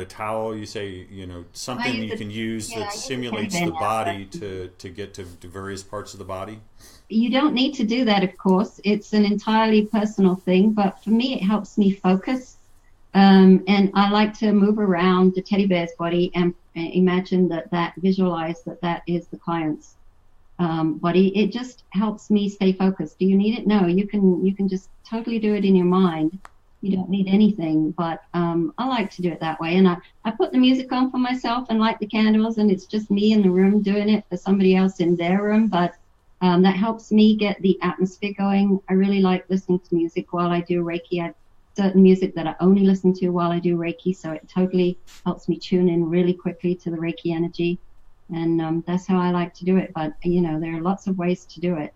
towel, you say, something you can use that simulates the body to get to various parts of the body? You don't need to do that, of course. It's an entirely personal thing, but for me, it helps me focus. And I like to move around the teddy bear's body and imagine visualize that is the client's body. It just helps me stay focused. Do you need it? No, you can just totally do it in your mind. You don't need anything, but I like to do it that way. And I put the music on for myself and light the candles, and it's just me in the room doing it for somebody else in their room. But that helps me get the atmosphere going. I really like listening to music while I do Reiki. I have certain music that I only listen to while I do Reiki, so it totally helps me tune in really quickly to the Reiki energy. And that's how I like to do it. But, there are lots of ways to do it.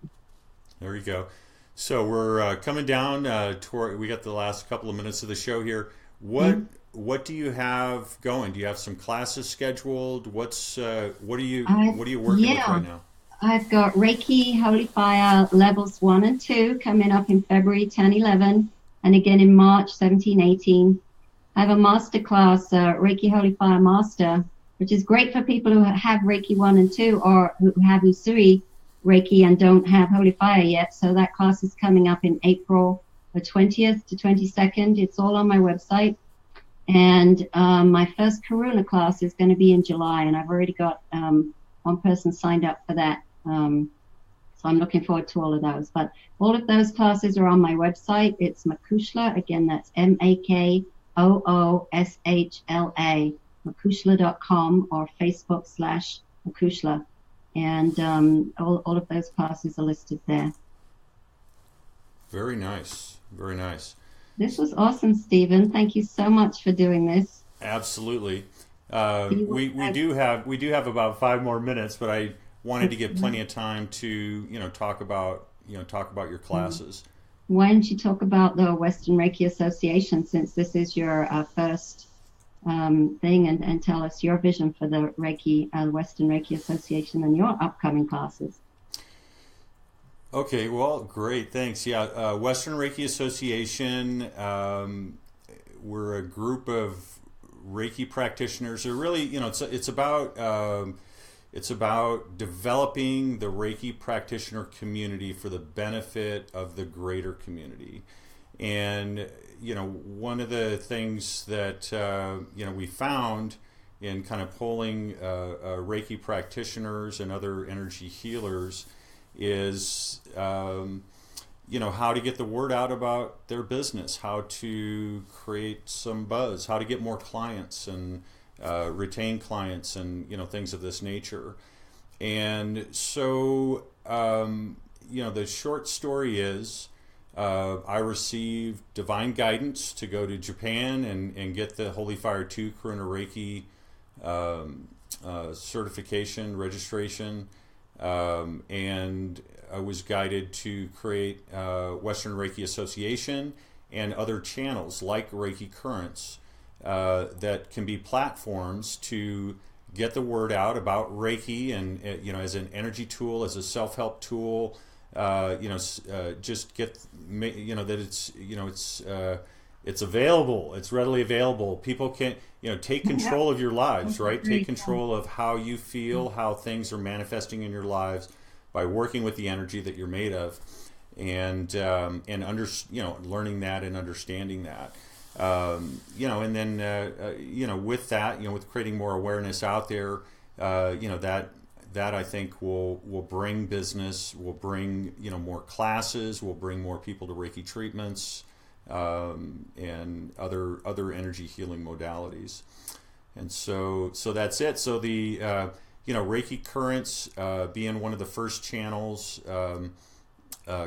There you go. So we're coming down toward. We got the last couple of minutes of the show here. What do you have going? Do you have some classes scheduled? What are you working with right now? I've got Reiki Holy Fire levels 1 and 2 coming up in February 10, 11, and again in March 17, 18. I have a master class, Reiki Holy Fire Master, which is great for people who have Reiki 1 and 2 or who have Usui. Reiki and don't have Holy Fire yet. So that class is coming up in April the 20th to 22nd. It's all on my website. And my first Karuna class is going to be in July, and I've already got one person signed up for that. So I'm looking forward to all of those. But all of those classes are on my website. It's Makooshla. Again, that's Makoooshla, Makooshla.com, or Facebook/Makooshla. And all of those classes are listed there. Very nice. Very nice. This was awesome, Stephen. Thank you so much for doing this. Absolutely. We do have about 5 more minutes, but I wanted to give plenty of time to talk about your classes. Why don't you talk about the Western Reiki Association, since this is your first thing, and tell us your vision for the Western Reiki Association and your upcoming classes. Okay, well, great, thanks. Yeah, Western Reiki Association, we're a group of Reiki practitioners. They're really, it's about developing the Reiki practitioner community for the benefit of the greater community. And, one of the things that, we found in kind of polling Reiki practitioners and other energy healers is, how to get the word out about their business, how to create some buzz, how to get more clients and retain clients, and things of this nature. And so the short story is I received divine guidance to go to Japan and get the Holy Fire 2 Karuna Reiki certification, registration, and I was guided to create Western Reiki Association and other channels like Reiki Currents that can be platforms to get the word out about Reiki, and as an energy tool, as a self-help tool. Just get that it's available. It's readily available. People can take control of your lives, right? Take control of how you feel, how things are manifesting in your lives by working with the energy that you're made of, and learning that and understanding that. And then with that, with creating more awareness out there, that I think will bring business, will bring more classes, will bring more people to Reiki treatments, and other energy healing modalities. And so that's it. So the Reiki Currents being one of the first channels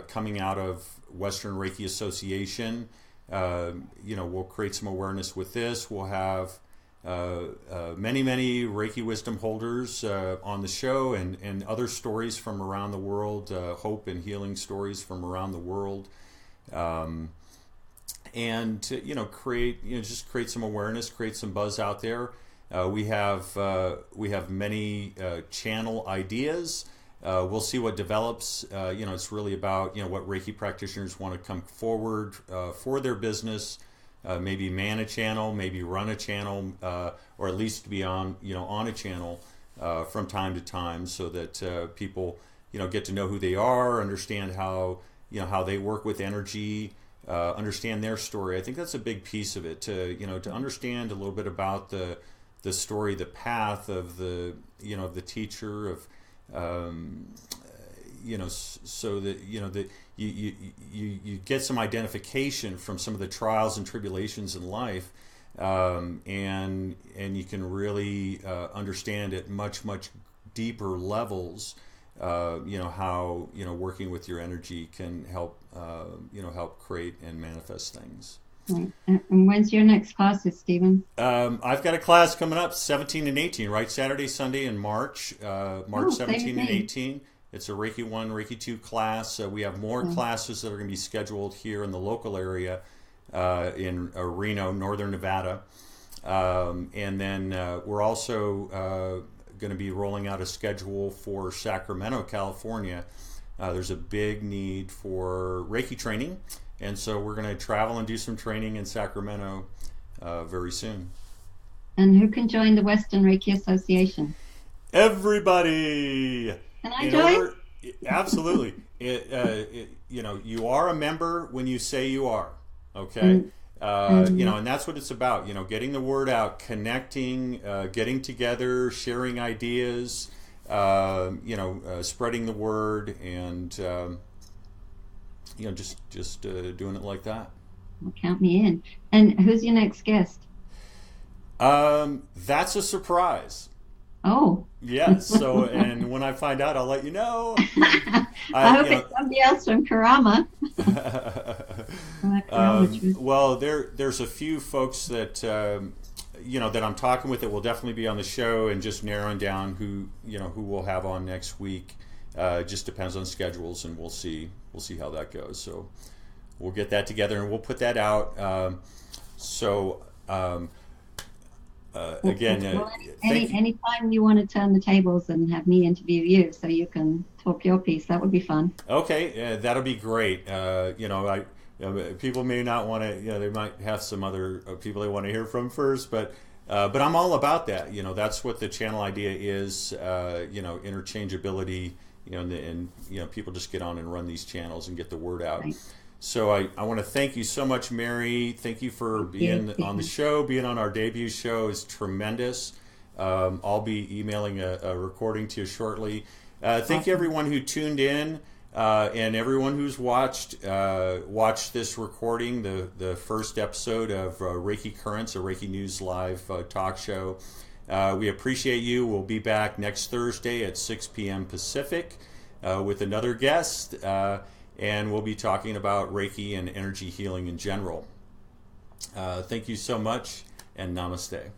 coming out of Western Reiki Association. We'll create some awareness with this. We'll have many Reiki wisdom holders on the show, and other stories from around the world, hope and healing stories from around the world, and create some awareness, create some buzz out there. We have many channel ideas. We'll see what develops. It's really about what Reiki practitioners want to come forward for their business. Maybe man a channel, maybe run a channel, or at least be on a channel from time to time, so that people get to know who they are, understand how they work with energy, understand their story. I think that's a big piece of it, to understand a little bit about the story, the path of the teacher, of so that you get some identification from some of the trials and tribulations in life, and you can really understand at much deeper levels how working with your energy can help create and manifest things. Right. And when's your next classes, Stephen? I've got a class coming up 17 and 18, right? Saturday, Sunday in March, March 17 and 18. It's a Reiki 1, Reiki 2 class. We have more classes that are going to be scheduled here in the local area in Reno, Northern Nevada. And then we're also going to be rolling out a schedule for Sacramento, California. There's a big need for Reiki training. And so we're going to travel and do some training in Sacramento very soon. And who can join the Western Reiki Association? Everybody! Can I join? Absolutely. You are a member when you say you are. Okay. And that's what it's about. Getting the word out, connecting, getting together, sharing ideas. Spreading the word, and just doing it like that. Well, count me in. And who's your next guest? That's a surprise. Oh. Yes. So, and when I find out, I'll let you know. I hope it's somebody else from Karama. Well, there's a few folks that that I'm talking with that will definitely be on the show, and just narrowing down who we'll have on next week. Just depends on schedules, and we'll see how that goes. So we'll get that together and we'll put that out. Again, anytime you want to turn the tables and have me interview you, so you can talk your piece, that would be fun. Okay, that'll be great. People may not want to. They might have some other people they want to hear from first, but I'm all about that. That's what the channel idea is. Interchangeability. And people just get on and run these channels and get the word out. Right. So I want to thank you so much, Mary. Thank you for being on the show. Being on our debut show is tremendous. I'll be emailing a recording to you shortly. Thank you, everyone who tuned in, and everyone who's watched this recording, the first episode of Reiki Currents, a Reiki News Live talk show. We appreciate you. We'll be back next Thursday at 6 p.m. Pacific with another guest. And we'll be talking about Reiki and energy healing in general. Thank you so much, and namaste.